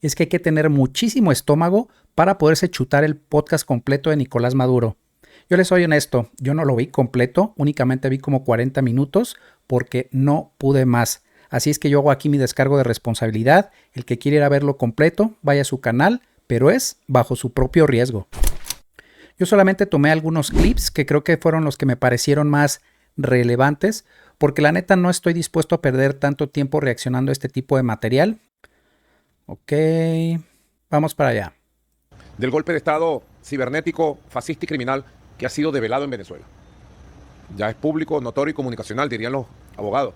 es que hay que tener muchísimo estómago para poderse chutar el podcast completo de Nicolás Maduro. Yo les soy honesto, yo no lo vi completo, únicamente vi como 40 minutos porque no pude más. Así es que yo hago aquí mi descargo de responsabilidad. El que quiera ir a verlo completo, vaya a su canal, pero es bajo su propio riesgo. Yo solamente tomé algunos clips que creo que fueron los que me parecieron más relevantes, porque la neta no estoy dispuesto a perder tanto tiempo reaccionando a este tipo de material. Ok, vamos para allá. Del golpe de Estado cibernético, fascista y criminal que ha sido develado en Venezuela. Ya es público, notorio y comunicacional, dirían los abogados,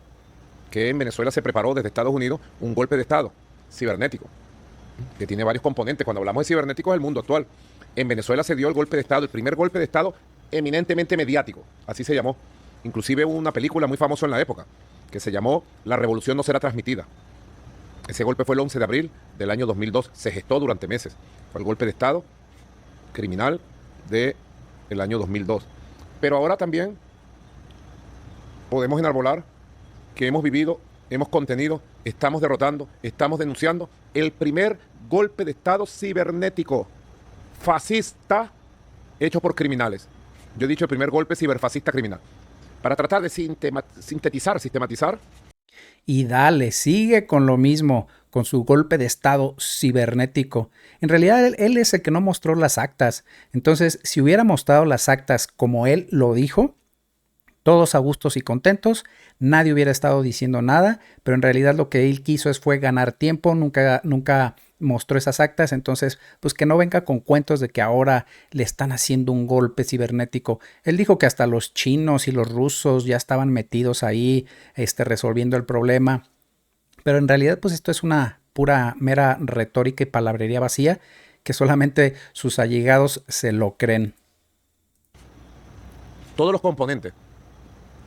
que en Venezuela se preparó desde Estados Unidos un golpe de Estado cibernético, que tiene varios componentes. Cuando hablamos de cibernético es el mundo actual. En Venezuela se dio el golpe de Estado, el primer golpe de Estado eminentemente mediático, así se llamó. Inclusive hubo una película muy famosa en la época, que se llamó La Revolución no será transmitida. Ese golpe fue el 11 de abril del año 2002, se gestó durante meses. Fue el golpe de Estado criminal del año 2002. Pero ahora también podemos enarbolar que hemos vivido, hemos contenido, estamos derrotando, estamos denunciando el primer golpe de Estado cibernético fascista hecho por criminales. Yo he dicho el primer golpe ciberfascista criminal. Para tratar de sistematizar. Y dale, sigue con lo mismo, con su golpe de Estado cibernético. En realidad él es el que no mostró las actas. Entonces, si hubiera mostrado las actas como él lo dijo, todos a gustos y contentos, nadie hubiera estado diciendo nada, pero en realidad lo que él quiso fue ganar tiempo, nunca mostró esas actas, entonces pues que no venga con cuentos de que ahora le están haciendo un golpe cibernético. Él dijo que hasta los chinos y los rusos ya estaban metidos ahí resolviendo el problema, pero en realidad pues esto es una pura mera retórica y palabrería vacía que solamente sus allegados se lo creen. Todos los componentes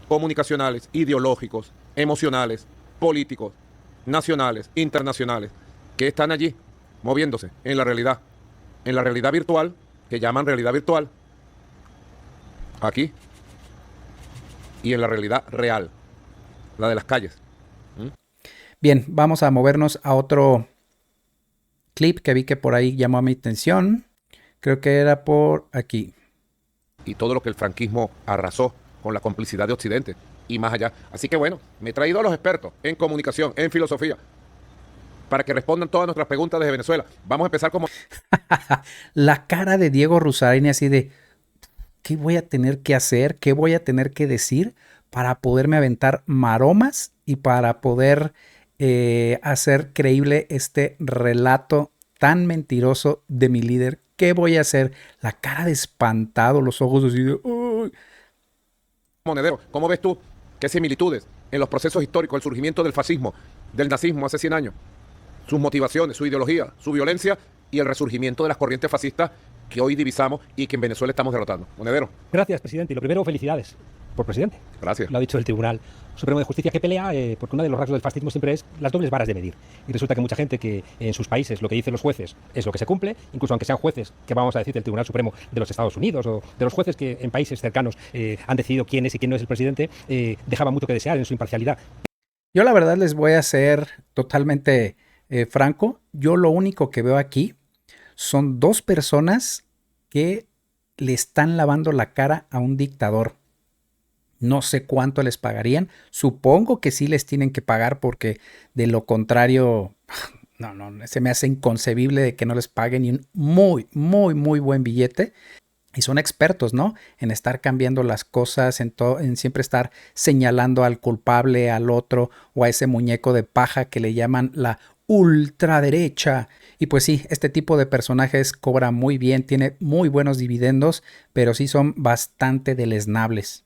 comunicacionales, ideológicos, emocionales, políticos, nacionales, internacionales, que están allí moviéndose en la realidad virtual, que llaman realidad virtual, aquí, y en la realidad real, la de las calles. Bien, vamos a movernos a otro clip que vi que por ahí llamó mi atención. Creo que era por aquí. Y todo lo que el franquismo arrasó con la complicidad de Occidente y más allá. Así que bueno, me he traído a los expertos en comunicación, en filosofía, para que respondan todas nuestras preguntas desde Venezuela. Vamos a empezar como... La cara de Diego Rusarín así de, ¿qué voy a tener que hacer? ¿Qué voy a tener que decir para poderme aventar maromas y para poder hacer creíble este relato tan mentiroso de mi líder? ¿Qué voy a hacer? La cara de espantado, los ojos así de... ¡Uy! Monedero, ¿cómo ves tú qué similitudes en los procesos históricos, el surgimiento del fascismo, del nazismo hace 100 años, sus motivaciones, su ideología, su violencia y el resurgimiento de las corrientes fascistas que hoy divisamos y que en Venezuela estamos derrotando? Monedero. Gracias, presidente. Y lo primero, felicidades por presidente. Gracias. Lo ha dicho el Tribunal Supremo de Justicia, que pelea, porque uno de los rasgos del fascismo siempre es las dobles varas de medir. Y resulta que mucha gente que en sus países lo que dicen los jueces es lo que se cumple, incluso aunque sean jueces que vamos a decir del Tribunal Supremo de los Estados Unidos o de los jueces que en países cercanos han decidido quién es y quién no es el presidente, dejaba mucho que desear en su imparcialidad. Yo la verdad les voy a ser totalmente franco. Yo lo único que veo aquí son dos personas que le están lavando la cara a un dictador. No sé cuánto les pagarían. Supongo que sí les tienen que pagar porque de lo contrario, no, se me hace inconcebible de que no les paguen ni un muy buen billete. Y son expertos, ¿no? En estar cambiando las cosas, en siempre estar señalando al culpable, al otro o a ese muñeco de paja que le llaman la ultraderecha. Y pues sí, este tipo de personajes cobra muy bien, tiene muy buenos dividendos, pero sí son bastante deleznables.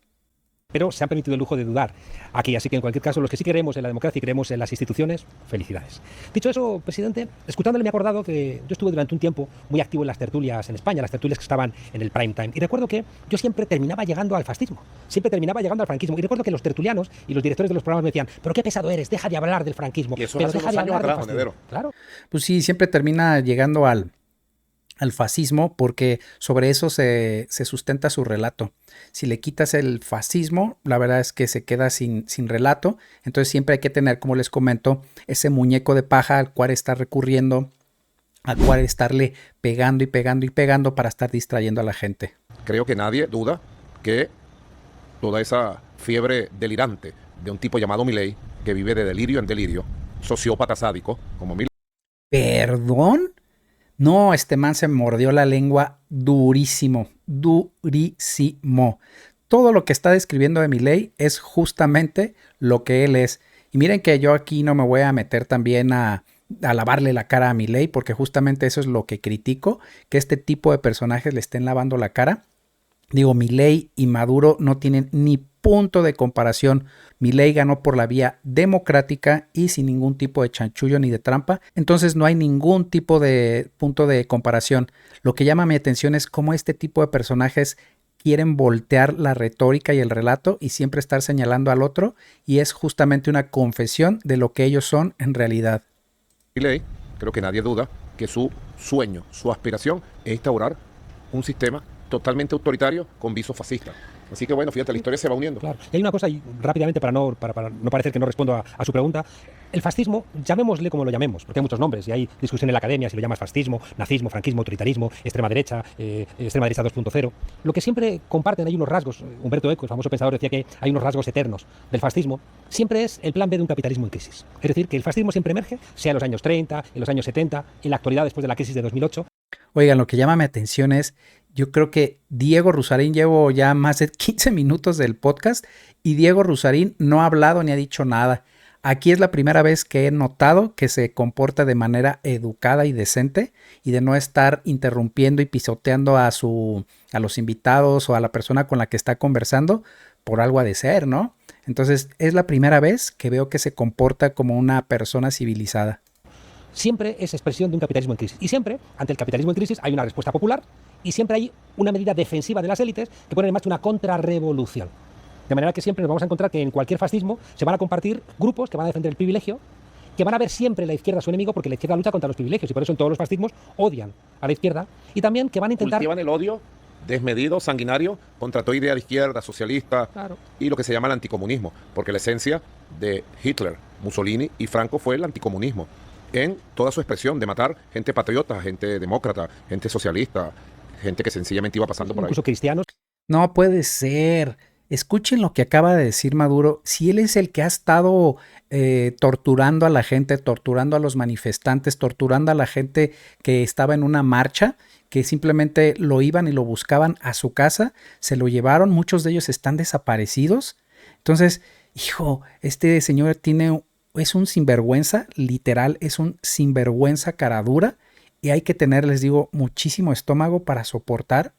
Pero se han permitido el lujo de dudar aquí. Así que en cualquier caso, los que sí creemos en la democracia y creemos en las instituciones, felicidades. Dicho eso, presidente, escuchándole me he acordado que yo estuve durante un tiempo muy activo en las tertulias en España, las tertulias que estaban en el prime time. Y recuerdo que yo siempre terminaba llegando al fascismo, siempre terminaba llegando al franquismo. Y recuerdo que los tertulianos y los directores de los programas me decían, pero qué pesado eres, deja de hablar del franquismo. Y eso pero hace deja unos de años hablar atrás, del fascismo. Claro. Pues sí, siempre termina llegando al fascismo porque sobre eso se sustenta su relato. Si le quitas el fascismo, la verdad es que se queda sin relato. Entonces siempre hay que tener, como les comento, ese muñeco de paja al cual está recurriendo a cual estarle pegando y pegando y pegando para estar distrayendo a la gente. Creo que nadie duda que toda esa fiebre delirante de un tipo llamado Milei, que vive de delirio en delirio, sociópata sádico, como Milei. ¿Perdón? No, este man se mordió la lengua durísimo, durísimo. Todo lo que está describiendo de Milei es justamente lo que él es. Y miren que yo aquí no me voy a meter también a lavarle la cara a Milei, porque justamente eso es lo que critico, que este tipo de personajes le estén lavando la cara. Digo, Milei y Maduro no tienen ni punto de comparación. Milei ganó por la vía democrática y sin ningún tipo de chanchullo ni de trampa. Entonces no hay ningún tipo de punto de comparación. Lo que llama mi atención es cómo este tipo de personajes quieren voltear la retórica y el relato y siempre estar señalando al otro, y es justamente una confesión de lo que ellos son en realidad. Milei, creo que nadie duda que su sueño, su aspiración es instaurar un sistema totalmente autoritario con visos fascistas. Así que bueno, fíjate, la historia se va uniendo. Claro. Y hay una cosa, y rápidamente, para no parecer que no respondo a su pregunta. El fascismo, llamémosle como lo llamemos, porque hay muchos nombres y hay discusión en la academia si lo llamas fascismo, nazismo, franquismo, autoritarismo, extrema derecha 2.0. Lo que siempre comparten, hay unos rasgos. Humberto Eco, el famoso pensador, decía que hay unos rasgos eternos del fascismo. Siempre es el plan B de un capitalismo en crisis. Es decir, que el fascismo siempre emerge, sea en los años 30, en los años 70, en la actualidad después de la crisis de 2008. Oigan, lo que llama mi atención es, yo creo que Diego Rusarín, llevo ya más de 15 minutos del podcast y Diego Rusarín no ha hablado ni ha dicho nada. Aquí es la primera vez que he notado que se comporta de manera educada y decente y de no estar interrumpiendo y pisoteando a los invitados o a la persona con la que está conversando por algo ha de ser, ¿no? Entonces es la primera vez que veo que se comporta como una persona civilizada. Siempre es expresión de un capitalismo en crisis. Y siempre, ante el capitalismo en crisis, hay una respuesta popular y siempre hay una medida defensiva de las élites que ponen en marcha una contrarrevolución. De manera que siempre nos vamos a encontrar que en cualquier fascismo se van a compartir grupos que van a defender el privilegio, que van a ver siempre la izquierda su enemigo, porque la izquierda lucha contra los privilegios y por eso en todos los fascismos odian a la izquierda, y también que van a intentar... Cultivan el odio desmedido, sanguinario, contra toda idea de izquierda, socialista, Claro. y lo que se llama el anticomunismo, porque la esencia de Hitler, Mussolini y Franco fue el anticomunismo, en toda su expresión de matar gente patriota, gente demócrata, gente socialista, gente que sencillamente iba pasando por ahí. Incluso cristianos. No puede ser. Escuchen lo que acaba de decir Maduro. Si él es el que ha estado torturando a la gente, torturando a los manifestantes, torturando a la gente que estaba en una marcha, que simplemente lo iban y lo buscaban a su casa, se lo llevaron, muchos de ellos están desaparecidos. Entonces, hijo, este señor es un sinvergüenza, literal, es un sinvergüenza cara dura, y hay que tener, les digo, muchísimo estómago para soportar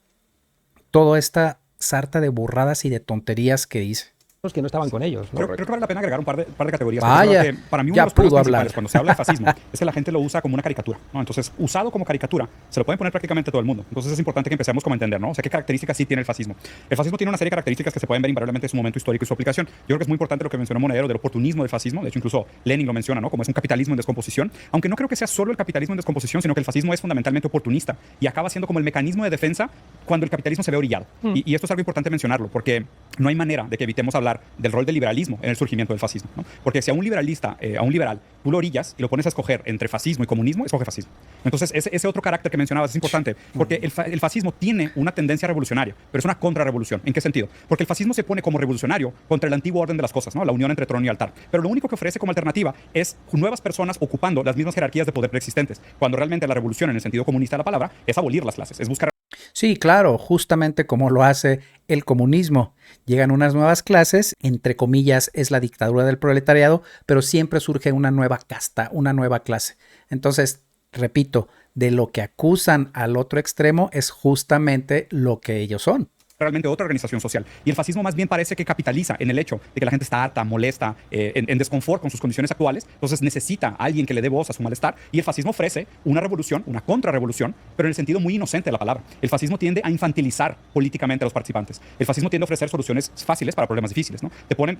toda esta sarta de burradas y de tonterías que dice. Que no estaban con ellos, ¿no? Creo que vale la pena agregar un par de categorías. Vaya, que para mí uno ya de los problemas pudo principales hablar. cuando se habla de fascismo es que la gente lo usa como una caricatura, ¿no? Entonces, usado como caricatura, se lo pueden poner prácticamente todo el mundo. Entonces es importante que empecemos como a entender, ¿no? O sea, ¿qué características sí tiene el fascismo? El fascismo tiene una serie de características que se pueden ver invariablemente en su momento histórico y su aplicación. Yo creo que es muy importante lo que mencionó Monedero del oportunismo del fascismo. De hecho, incluso Lenin lo menciona, ¿no? Como es un capitalismo en descomposición. Aunque no creo que sea solo el capitalismo en descomposición, sino que el fascismo es fundamentalmente oportunista y acaba siendo como el mecanismo de defensa cuando el capitalismo se ve orillado. Y esto es algo importante mencionarlo, porque no hay manera de que evitemos hablar del rol del liberalismo en el surgimiento del fascismo, ¿no? Porque si a un liberalista, a un liberal, tú lo orillas y lo pones a escoger entre fascismo y comunismo, escoge fascismo. Entonces, ese otro carácter que mencionabas es importante, porque el fascismo tiene una tendencia revolucionaria, pero es una contrarrevolución. ¿En qué sentido? Porque el fascismo se pone como revolucionario contra el antiguo orden de las cosas, ¿no? La unión entre trono y altar. Pero lo único que ofrece como alternativa es nuevas personas ocupando las mismas jerarquías de poder preexistentes, cuando realmente la revolución, en el sentido comunista de la palabra, es abolir las clases, es buscar... Sí, claro, justamente como lo hace el comunismo. Llegan unas nuevas clases, entre comillas es la dictadura del proletariado, pero siempre surge una nueva casta, una nueva clase. Entonces, repito, de lo que acusan al otro extremo es justamente lo que ellos son. Realmente otra organización social. Y el fascismo más bien parece que capitaliza en el hecho de que la gente está harta, molesta, en desconfort con sus condiciones actuales, entonces necesita a alguien que le dé voz a su malestar, y el fascismo ofrece una revolución, una contrarrevolución, pero en el sentido muy inocente de la palabra. El fascismo tiende a infantilizar políticamente a los participantes. El fascismo tiende a ofrecer soluciones fáciles para problemas difíciles, ¿no?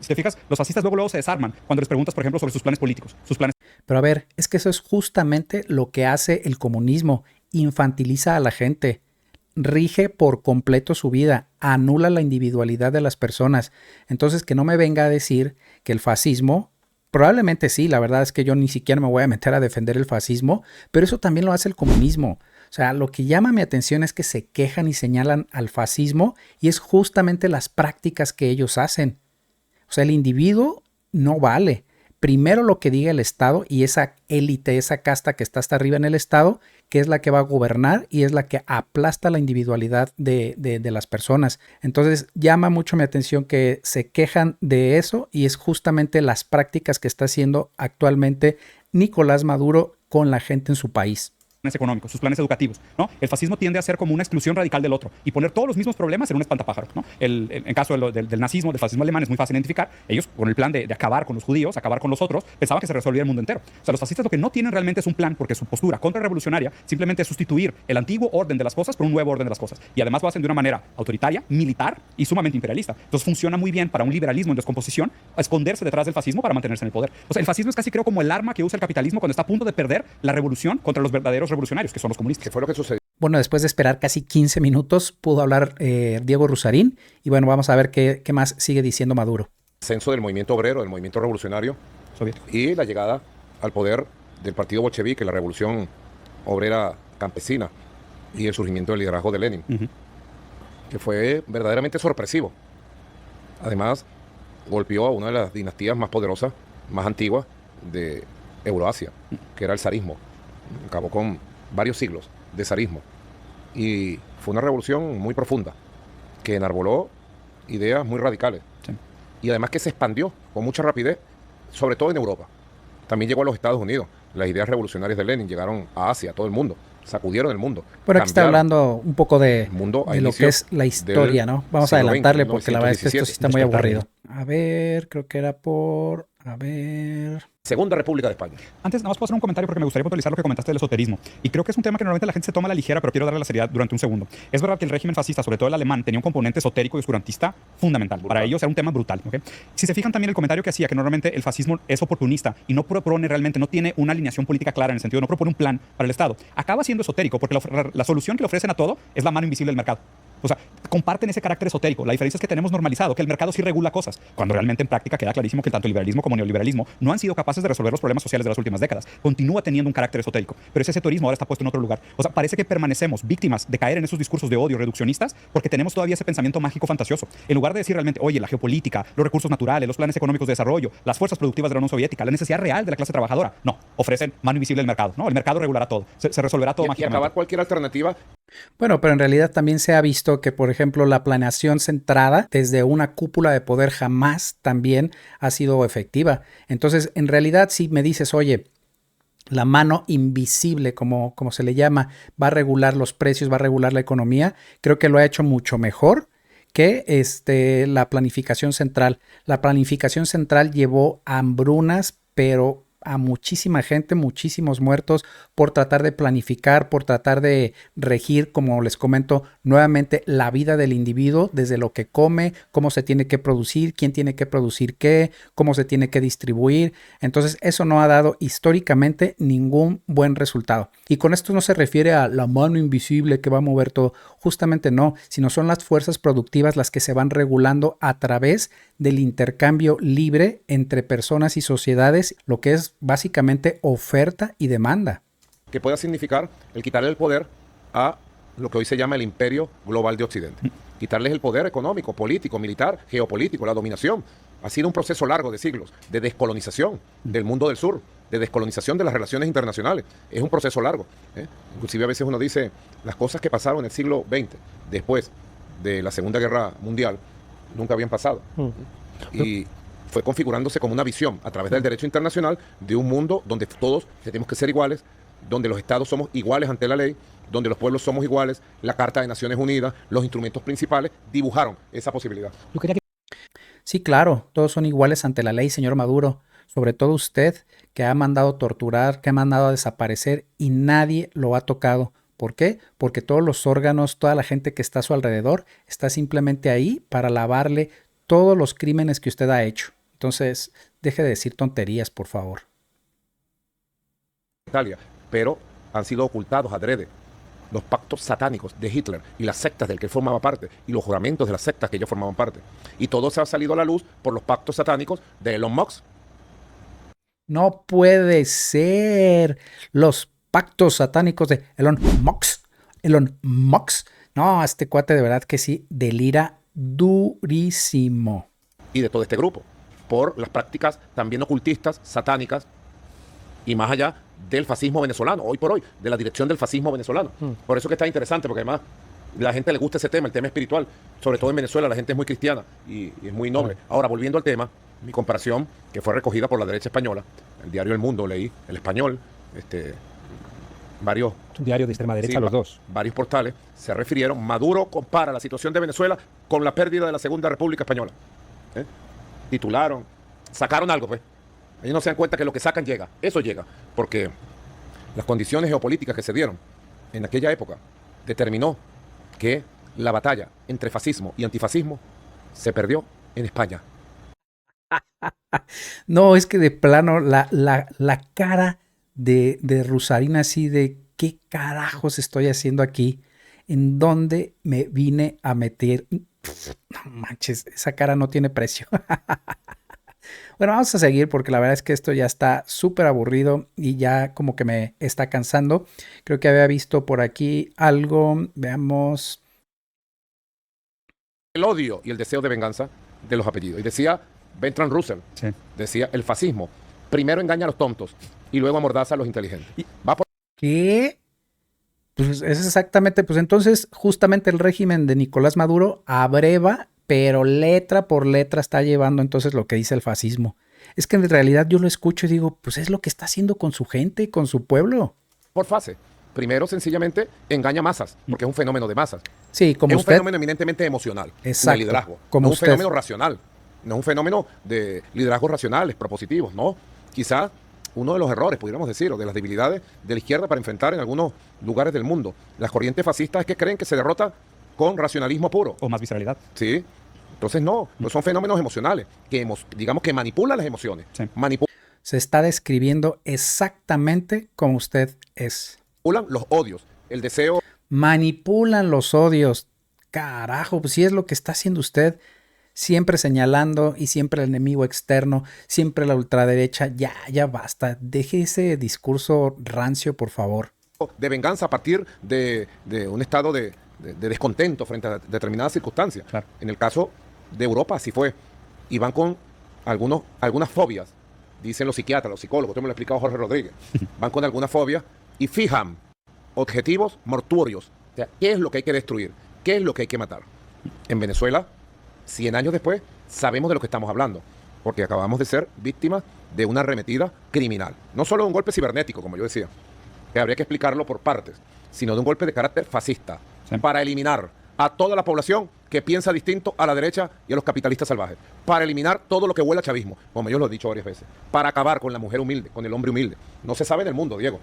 Si te fijas, los fascistas luego se desarman cuando les preguntas, por ejemplo, sobre sus planes políticos, sus planes... Pero a ver, es que eso es justamente lo que hace el comunismo, infantiliza a la gente. Rige por completo su vida, anula la individualidad de las personas. Entonces, que no me venga a decir que el fascismo Probablemente sí, la verdad es que yo ni siquiera me voy a meter a defender el fascismo, pero eso también lo hace el comunismo. O sea, lo que llama mi atención es que se quejan y señalan al fascismo y es justamente las prácticas que ellos hacen. O sea, el individuo no vale. Primero lo que diga el Estado y esa élite, esa casta que está hasta arriba en el Estado, que es la que va a gobernar y es la que aplasta la individualidad de las personas. Entonces llama mucho mi atención que se quejan de eso y es justamente las prácticas que está haciendo actualmente Nicolás Maduro con la gente en su país. Económicos, sus planes educativos, ¿no? El fascismo tiende a ser como una exclusión radical del otro y poner todos los mismos problemas en un espantapájaros, ¿no? En caso del nazismo, del fascismo alemán, es muy fácil identificar. Ellos, con el plan de acabar con los judíos, acabar con los otros, pensaban que se resolvía el mundo entero. O sea, los fascistas lo que no tienen realmente es un plan, porque su postura contrarrevolucionaria simplemente es sustituir el antiguo orden de las cosas por un nuevo orden de las cosas. Y además lo hacen de una manera autoritaria, militar y sumamente imperialista. Entonces funciona muy bien para un liberalismo en descomposición a esconderse detrás del fascismo para mantenerse en el poder. O sea, el fascismo es casi creo como el arma que usa el capitalismo cuando está a punto de perder la revolución contra los verdaderos revolucionarios, que son los comunistas. ¿Qué fue lo que sucedió? Bueno, después de esperar casi 15 minutos pudo hablar Diego Rusarín y bueno, vamos a ver qué más sigue diciendo Maduro. Ascenso del movimiento obrero, del movimiento revolucionario Soviético. y la llegada al poder del partido bolchevique, la revolución obrera campesina y el surgimiento del liderazgo de Lenin, que fue verdaderamente sorpresivo. Además, golpeó a una de las dinastías más poderosas, más antiguas de Euroasia, que era el zarismo. Acabó con varios siglos de zarismo. Y fue una revolución muy profunda, que enarboló ideas muy radicales. Sí. Y además que se expandió con mucha rapidez, sobre todo en Europa. También llegó a los Estados Unidos. Las ideas revolucionarias de Lenin llegaron a Asia, a todo el mundo. Sacudieron el mundo. Bueno, aquí está hablando un poco de lo que es la historia, ¿no? Vamos a adelantarle porque la verdad es que esto sí está muy aburrido. A ver, creo que era por... A ver... Segunda República de España. Antes, nada más puedo hacer un comentario porque me gustaría puntualizar lo que comentaste del esoterismo. Y creo que es un tema que normalmente la gente se toma a la ligera, pero quiero darle la seriedad durante un segundo. Es verdad que el régimen fascista, sobre todo el alemán, tenía un componente esotérico y oscurantista fundamental. Para ellos era un tema brutal. ¿Okay? Si se fijan también el comentario que hacía, que normalmente el fascismo es oportunista y no propone realmente, no tiene una alineación política clara en el sentido, no propone un plan para el Estado. Acaba siendo esotérico porque la solución que le ofrecen a todo es la mano invisible del mercado. O sea, comparten ese carácter esotérico. La diferencia es que tenemos normalizado que el mercado sí regula cosas, cuando realmente en práctica queda clarísimo que tanto el liberalismo como el neoliberalismo no han sido capaces de resolver los problemas sociales de las últimas décadas. Continúa teniendo un carácter esotérico, pero ese teorismo ahora está puesto en otro lugar. O sea, parece que permanecemos víctimas de caer en esos discursos de odio reduccionistas porque tenemos todavía ese pensamiento mágico fantasioso. En lugar de decir realmente, oye, la geopolítica, los recursos naturales, los planes económicos de desarrollo, las fuerzas productivas de la Unión Soviética, la necesidad real de la clase trabajadora, no, ofrecen mano invisible del mercado, ¿no? El mercado regulará todo, se resolverá todo Y mágicamente. acabar cualquier alternativa. Bueno, pero en realidad también se ha visto que, por ejemplo, la planeación centrada desde una cúpula de poder jamás también ha sido efectiva. Entonces, en realidad, si me dices, oye, la mano invisible, como se le llama, va a regular los precios, va a regular la economía, creo que lo ha hecho mucho mejor que la planificación central. La planificación central llevó a hambrunas, pero a muchísima gente, muchísimos muertos por tratar de planificar, por tratar de regir, como les comento nuevamente, la vida del individuo, desde lo que come, cómo se tiene que producir, quién tiene que producir qué, cómo se tiene que distribuir. Entonces eso no ha dado históricamente ningún buen resultado. Y con esto no se refiere a la mano invisible que va a mover todo, justamente no, sino son las fuerzas productivas las que se van regulando a través del intercambio libre entre personas y sociedades, lo que es básicamente oferta y demanda. Que pueda significar el quitarle el poder a lo que hoy se llama el imperio global de Occidente. Quitarles el poder económico, político, militar, geopolítico, la dominación. Ha sido un proceso largo de siglos de descolonización del mundo del sur, de descolonización de las relaciones internacionales. Es un proceso largo. Inclusive a veces uno dice las cosas que pasaron en el siglo XX, después de la Segunda Guerra Mundial, nunca habían pasado. Y fue configurándose como una visión a través del derecho internacional de un mundo donde todos tenemos que ser iguales, donde los estados somos iguales ante la ley, donde los pueblos somos iguales. La Carta de Naciones Unidas, los instrumentos principales dibujaron esa posibilidad. Sí, claro, todos son iguales ante la ley, señor Maduro. Sobre todo usted, que ha mandado torturar, que ha mandado a desaparecer y nadie lo ha tocado. ¿Por qué? Porque todos los órganos, toda la gente que está a su alrededor está simplemente ahí para lavarle todos los crímenes que usted ha hecho. Entonces, deje de decir tonterías, por favor. Italia, pero han sido ocultados adrede. Los pactos satánicos de Hitler y las sectas del que él formaba parte y los juramentos de las sectas que ellos formaban parte. Y todo se ha salido a la luz por los pactos satánicos de Elon Musk. No puede ser. Los pactos satánicos de Elon Musk. Elon Musk. No, este cuate de verdad que sí, delira durísimo. Y de todo este grupo, por las prácticas también ocultistas, satánicas, y más allá del fascismo venezolano, hoy por hoy, de la dirección del fascismo venezolano. Por eso que está interesante, porque además la gente le gusta ese tema, el tema espiritual, sobre todo en Venezuela, la gente es muy cristiana y es muy noble. Ahora, volviendo al tema, mi comparación, que fue recogida por la derecha española, el diario El Mundo, leí, El Español, varios, Es un diario de extrema derecha, sí, los dos. varios portales se refirieron. Maduro compara la situación de Venezuela con la pérdida de la Segunda República Española. Titularon, sacaron algo, pues. Ellos no se dan cuenta que lo que sacan llega, eso llega, porque las condiciones geopolíticas que se dieron en aquella época determinó que la batalla entre fascismo y antifascismo se perdió en España. No, es que de plano la cara de Rusarina así de qué carajos estoy haciendo aquí, en dónde me vine a meter. No manches, esa cara no tiene precio. Bueno, vamos a seguir porque la verdad es que esto ya está súper aburrido y ya como que me está cansando. Creo que había visto por aquí algo, veamos. El odio y el deseo de venganza de los apellidos. Y decía Bertrand Russell, Sí. decía, el fascismo primero engaña a los tontos y luego amordaza a los inteligentes. Va por ¿Qué? Pues es exactamente, pues entonces justamente el régimen de Nicolás Maduro abreva, pero letra por letra está llevando entonces lo que dice el fascismo. Es que en realidad yo lo escucho y digo, pues es lo que está haciendo con su gente, con su pueblo. fase. Primero, sencillamente, engaña masas, porque es un fenómeno de masas. Sí, como Es un usted. fenómeno eminentemente emocional, Exacto, de liderazgo. como No es un usted. fenómeno racional, no es un fenómeno de liderazgos racionales, propositivos, no. Quizá uno de los errores, pudiéramos decir, o de las debilidades de la izquierda para enfrentar en algunos lugares del mundo las corrientes fascistas es que creen que se derrota con racionalismo puro. O más visceralidad. ¿Sí? Entonces no son fenómenos emocionales que digamos que manipulan las emociones, Sí. manipulan Se está describiendo exactamente como usted es. los odios, el deseo. Manipulan los odios. Carajo, pues sí es lo que está haciendo usted. Siempre señalando y siempre el enemigo externo, siempre la ultraderecha. Ya basta. Deje ese discurso rancio, por favor. De venganza a partir de un estado de descontento frente a determinadas circunstancias. Claro. En el caso de Europa así fue. Y van con algunas fobias, dicen los psiquiatras, los psicólogos, esto me lo ha explicado Jorge Rodríguez. Van con algunas fobias y fijan objetivos mortuorios. O sea, ¿qué es lo que hay que destruir? ¿Qué es lo que hay que matar? En Venezuela, 100 años después, sabemos de lo que estamos hablando, porque acabamos de ser víctimas de una arremetida criminal. No solo de un golpe cibernético, como yo decía, que habría que explicarlo por partes, sino de un golpe de carácter fascista, Sí. para eliminar a toda la población que piensa distinto a la derecha y a los capitalistas salvajes, para eliminar todo lo que huele a chavismo, como yo lo he dicho varias veces, para acabar con la mujer humilde, con el hombre humilde. No se sabe en el mundo, Diego,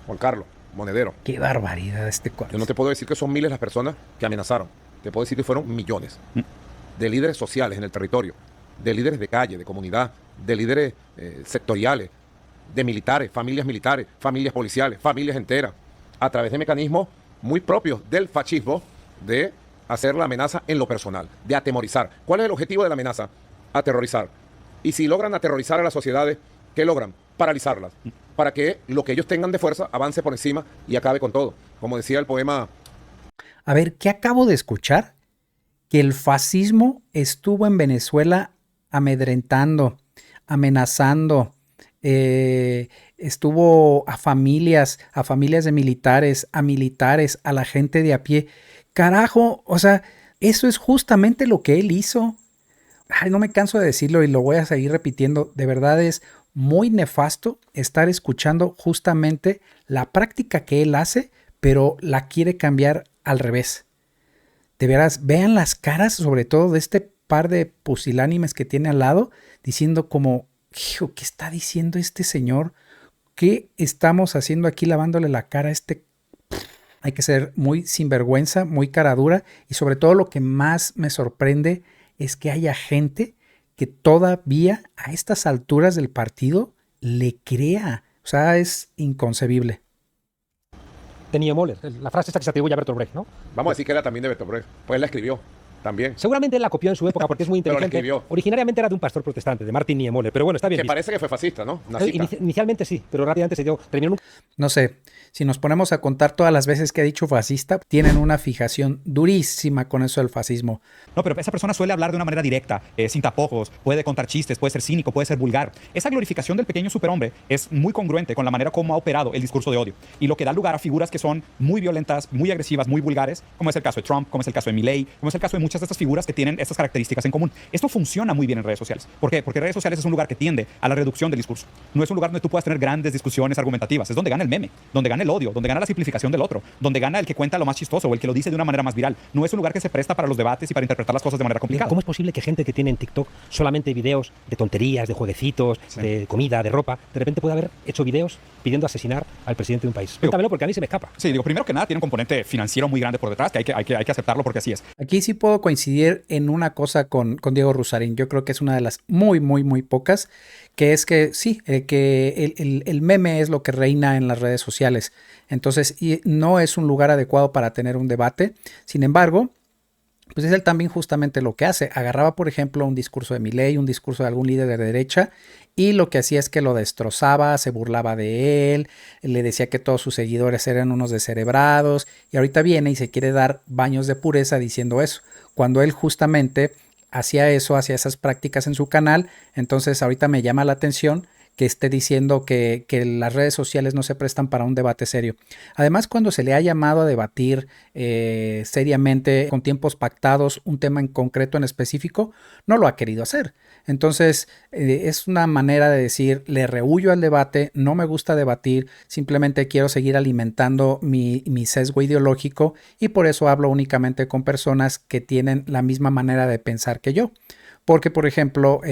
Juan Carlos, Monedero. Qué barbaridad este cuadro. Yo no te puedo decir que son miles las personas que amenazaron, te puedo decir que fueron millones de líderes sociales en el territorio, de líderes de calle, de comunidad, de líderes sectoriales, de militares, familias policiales, familias enteras, a través de mecanismos muy propios del fascismo de hacer la amenaza en lo personal, de atemorizar. ¿Cuál es el objetivo de la amenaza? Aterrorizar. Y si logran aterrorizar a las sociedades, ¿qué logran? Paralizarlas, para que lo que ellos tengan de fuerza avance por encima y acabe con todo. Como decía el poema. A ver, ¿qué acabo de escuchar? Que el fascismo estuvo en Venezuela amedrentando, amenazando, estuvo a familias de militares, a la gente de a pie. Carajo, o sea, eso es justamente lo que él hizo. Ay, no me canso de decirlo y lo voy a seguir repitiendo. De verdad es muy nefasto estar escuchando justamente la práctica que él hace, pero la quiere cambiar al revés. De veras, vean las caras, sobre todo de este par de pusilánimes que tiene al lado, diciendo como, hijo, ¿qué está diciendo este señor? ¿Qué estamos haciendo aquí lavándole la cara a este? Hay que ser muy sinvergüenza, muy cara dura, y sobre todo lo que más me sorprende es que haya gente que todavía a estas alturas del partido le crea. O sea, es inconcebible. De Niemöller, la frase esta que se atribuye a Bertolt Brecht, ¿no? Vamos a decir que era también de Bertolt Brecht, pues él la escribió. también. Seguramente él la copió en su época porque es muy Pero la inteligente. escribió. Originariamente era de un pastor protestante, de Martin Niemöller, pero bueno, está bien Que visto. parece que fue fascista, ¿no? Nazista. Inicialmente sí, pero rápidamente se dio, terminó en un No sé, si nos ponemos a contar todas las veces que ha dicho fascista, tienen una fijación durísima con eso del fascismo. No, pero esa persona suele hablar de una manera directa, sin tapujos, puede contar chistes, puede ser cínico, puede ser vulgar. Esa glorificación del pequeño superhombre es muy congruente con la manera como ha operado el discurso de odio y lo que da lugar a figuras que son muy violentas, muy agresivas, muy vulgares, como es el caso de Trump, como es el caso de Milei, como es el caso de muchas de estas figuras que tienen estas características en común. Esto funciona muy bien en redes sociales. ¿Por qué? Porque redes sociales es un lugar que tiende a la reducción del discurso. No es un lugar donde tú puedas tener grandes discusiones argumentativas, es donde gana el meme, donde gana el odio, donde gana la simplificación del otro, donde gana el que cuenta lo más chistoso o el que lo dice de una manera más viral. No es un lugar que se presta para los debates y para interpretar las cosas de manera complicada. ¿Cómo es posible que gente que tiene en TikTok solamente videos de tonterías, de jueguecitos, de comida, de ropa, de repente puede haber hecho videos pidiendo asesinar al presidente de un país? Cuéntamelo porque a mí se me escapa. Sí, digo, primero que nada tiene un componente financiero muy grande por detrás, que hay que aceptarlo porque así es. Aquí sí puedo coincidir en una cosa con Diego Rusarín. Yo creo que es una de las muy pocas, que es que sí, que el meme es lo que reina en las redes sociales. Entonces, y no es un lugar adecuado para tener un debate. Sin embargo, pues es él también justamente lo que hace. Agarraba, por ejemplo, un discurso de Milei, un discurso de algún líder de derecha, y lo que hacía es que lo destrozaba, se burlaba de él, le decía que todos sus seguidores eran unos descerebrados, y ahorita viene y se quiere dar baños de pureza diciendo eso, cuando él justamente hacía eso, hacía esas prácticas en su canal. Entonces ahorita me llama la atención que esté diciendo que las redes sociales no se prestan para un debate serio. Además, cuando se le ha llamado a debatir seriamente, con tiempos pactados, un tema en concreto, en específico, no lo ha querido hacer. Entonces, es una manera de decir, le rehuyo al debate, no me gusta debatir, simplemente quiero seguir alimentando mi sesgo ideológico y por eso hablo únicamente con personas que tienen la misma manera de pensar que yo. Porque, por ejemplo,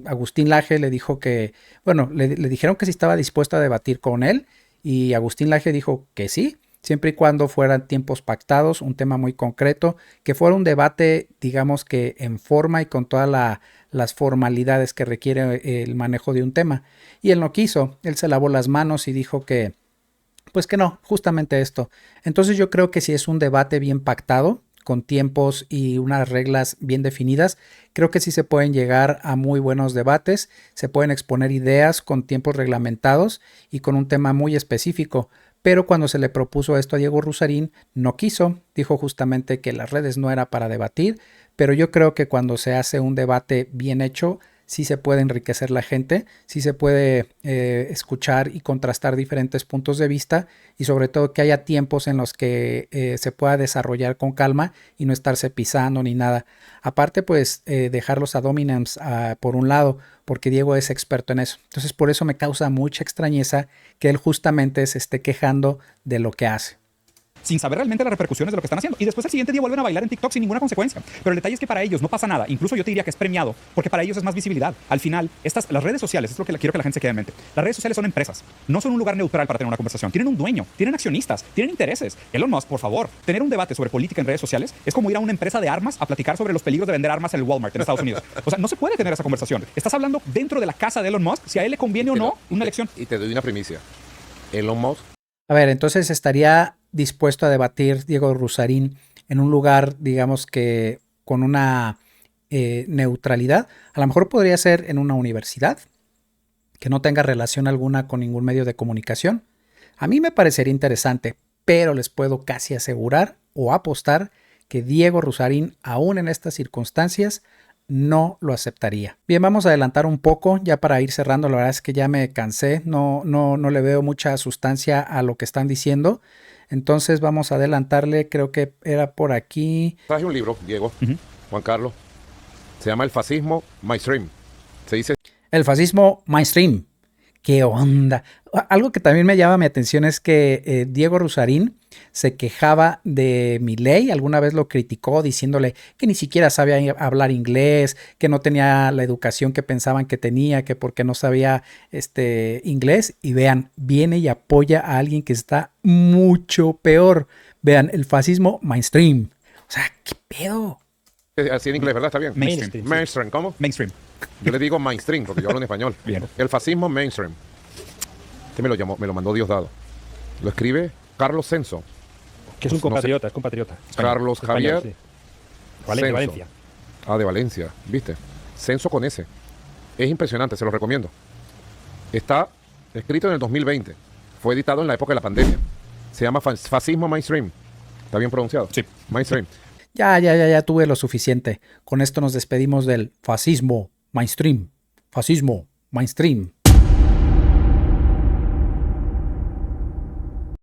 Agustín Laje le dijo que, bueno, le dijeron que si estaba dispuesto a debatir con él y Agustín Laje dijo que sí, siempre y cuando fueran tiempos pactados, un tema muy concreto, que fuera un debate, digamos que en forma y con todas las formalidades que requiere el manejo de un tema. Y él no quiso, él se lavó las manos y dijo que, pues que no, justamente esto. Entonces yo creo que si es un debate bien pactado, con tiempos y unas reglas bien definidas, creo que sí se pueden llegar a muy buenos debates, se pueden exponer ideas con tiempos reglamentados y con un tema muy específico. Pero cuando se le propuso esto a Diego Rusarín, no quiso, dijo justamente que las redes no era para debatir, pero yo creo que cuando se hace un debate bien hecho, sí se puede enriquecer la gente, sí se puede escuchar y contrastar diferentes puntos de vista y sobre todo que haya tiempos en los que se pueda desarrollar con calma y no estarse pisando ni nada. Aparte, pues dejar los ad hominems por un lado, porque Diego es experto en eso. Entonces, por eso me causa mucha extrañeza que él justamente se esté quejando de lo que hace, sin saber realmente las repercusiones de lo que están haciendo. Y después el siguiente día vuelven a bailar en TikTok sin ninguna consecuencia. Pero el detalle es que para ellos no pasa nada. Incluso yo te diría que es premiado, porque para ellos es más visibilidad. Al final, las redes sociales, es lo que quiero que la gente se quede en mente. Las redes sociales son empresas. No son un lugar neutral para tener una conversación. Tienen un dueño, tienen accionistas, tienen intereses. Elon Musk, por favor, tener un debate sobre política en redes sociales es como ir a una empresa de armas a platicar sobre los peligros de vender armas en el Walmart en Estados Unidos. O sea, no se puede tener esa conversación. Estás hablando dentro de la casa de Elon Musk, si a él le conviene o no una elección. Y te doy una primicia. Elon Musk. A ver, entonces estaría dispuesto a debatir Diego Rusarín en un lugar, digamos que con una neutralidad. A lo mejor podría ser en una universidad que no tenga relación alguna con ningún medio de comunicación. A mí me parecería interesante, pero les puedo casi asegurar o apostar que Diego Rusarín, aún en estas circunstancias, no lo aceptaría. Bien, vamos a adelantar un poco ya para ir cerrando. La verdad es que ya me cansé, no le veo mucha sustancia a lo que están diciendo. Entonces vamos a adelantarle, creo que era por aquí. Traje un libro, Diego, Juan Carlos. Se llama El fascismo mainstream. Se dice El fascismo mainstream. ¿Qué onda? Algo que también me llama mi atención es que Diego Rusarín se quejaba de Milei, alguna vez lo criticó diciéndole que ni siquiera sabía hablar inglés, que no tenía la educación que pensaban que tenía, que porque no sabía inglés. Y vean, viene y apoya a alguien que está mucho peor. Vean, el fascismo mainstream. O sea, ¿qué pedo? así en inglés, ¿verdad? Está bien. Mainstream. Mainstream, ¿cómo? Mainstream. Yo le digo mainstream porque yo hablo en español. Bien. El fascismo mainstream. Este me lo mandó Diosdado. Lo escribe Carlos Censo. Que es un compatriota, es compatriota. Carlos Español, Javier sí. Valencia, Valencia. Ah, de Valencia, ¿viste? Censo con S. Es impresionante, se lo recomiendo. Está escrito en el 2020. Fue editado en la época de la pandemia. Se llama Fascismo Mainstream. ¿Está bien pronunciado? Sí. Mainstream. Ya tuve lo suficiente. Con esto nos despedimos del fascismo mainstream. Fascismo mainstream.